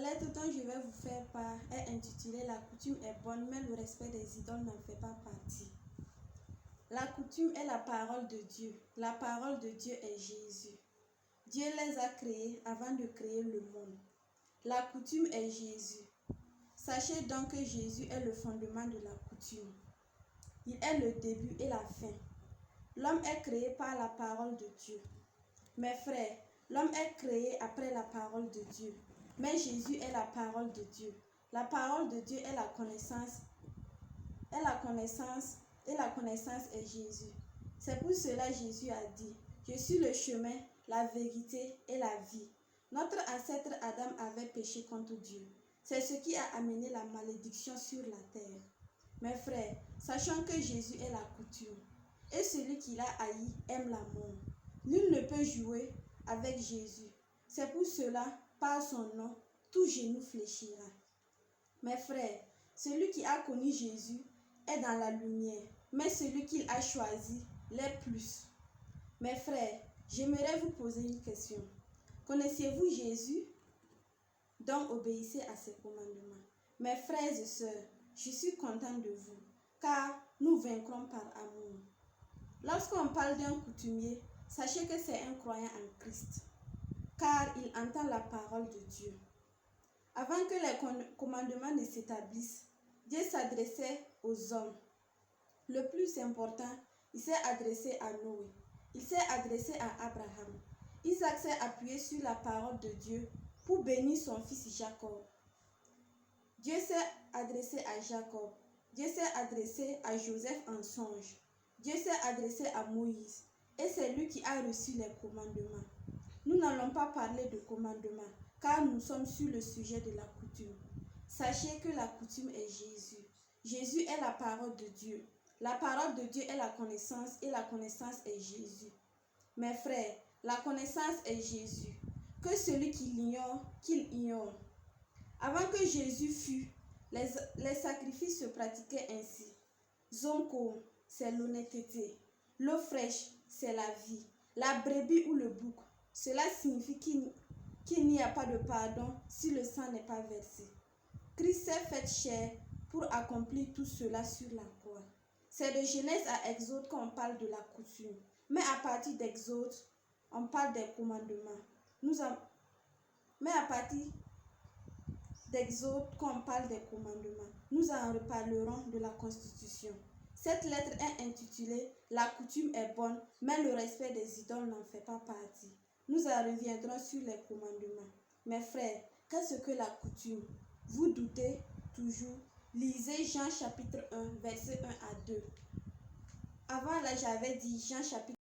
lettre dont je vais vous faire part est intitulée « La coutume est bonne, mais le respect des idoles n'en fait pas partie ». La coutume est la parole de Dieu. La parole de Dieu est Jésus. Dieu les a créés avant de créer le monde. La coutume est Jésus. Sachez donc que Jésus est le fondement de la coutume. Il est le début et la fin. L'homme est créé par la parole de Dieu. Mes frères, l'homme est créé après la parole de Dieu. Mais Jésus est la parole de Dieu. La parole de Dieu est la connaissance. Et la connaissance est Jésus. C'est pour cela Jésus a dit, « Je suis le chemin, la vérité et la vie ». Notre ancêtre Adam avait péché contre Dieu. C'est ce qui a amené la malédiction sur la terre. Mes frères, sachant que Jésus est la coutume, et celui qui l'a haï aime la mort. Nul ne peut jouer avec Jésus. C'est pour cela, par son nom, tout genou fléchira. Mes frères, celui qui a connu Jésus est dans la lumière, mais celui qu'il a choisi l'est plus. Mes frères, j'aimerais vous poser une question. Connaissez-vous Jésus? Donc obéissez à ses commandements. Mes frères et sœurs, je suis content de vous, car nous vaincrons par amour. Lorsqu'on parle d'un coutumier, sachez que c'est un croyant en Christ, car il entend la parole de Dieu. Avant que les commandements ne s'établissent, Dieu s'adressait aux hommes. Le plus important, il s'est adressé à Noé. Il s'est adressé à Abraham. Isaac s'est appuyé sur la parole de Dieu pour bénir son fils Jacob. Dieu s'est adressé à Jacob. Dieu s'est adressé à Joseph en songe. Dieu s'est adressé à Moïse. Et c'est lui qui a reçu les commandements. Nous n'allons pas parler de commandements, car nous sommes sur le sujet de la coutume. Sachez que la coutume est Jésus. Jésus est la parole de Dieu. La parole de Dieu est la connaissance et la connaissance est Jésus. Mes frères, la connaissance est Jésus. Que celui qui l'ignore, qu'il ignore. Avant que Jésus fût, les sacrifices se pratiquaient ainsi. Zonko, c'est l'honnêteté. L'eau fraîche, c'est la vie. La brebis ou le bouc, cela signifie qu'il n'y a pas de pardon si le sang n'est pas versé. Christ s'est fait chair pour accomplir tout cela sur la croix. C'est de Genèse à Exode qu'on parle de la coutume. Mais à partir d'Exode, on parle des commandements. Mais à partir d'Exode, quand on parle des commandements, nous en reparlerons de la Constitution. Cette lettre est intitulée « La coutume est bonne, mais le respect des idoles n'en fait pas partie ». Nous en reviendrons sur les commandements. Mes frères, qu'est-ce que la coutume? Vous doutez toujours? Lisez Jean chapitre 1, verset 1 à 2. Avant là, j'avais dit Jean chapitre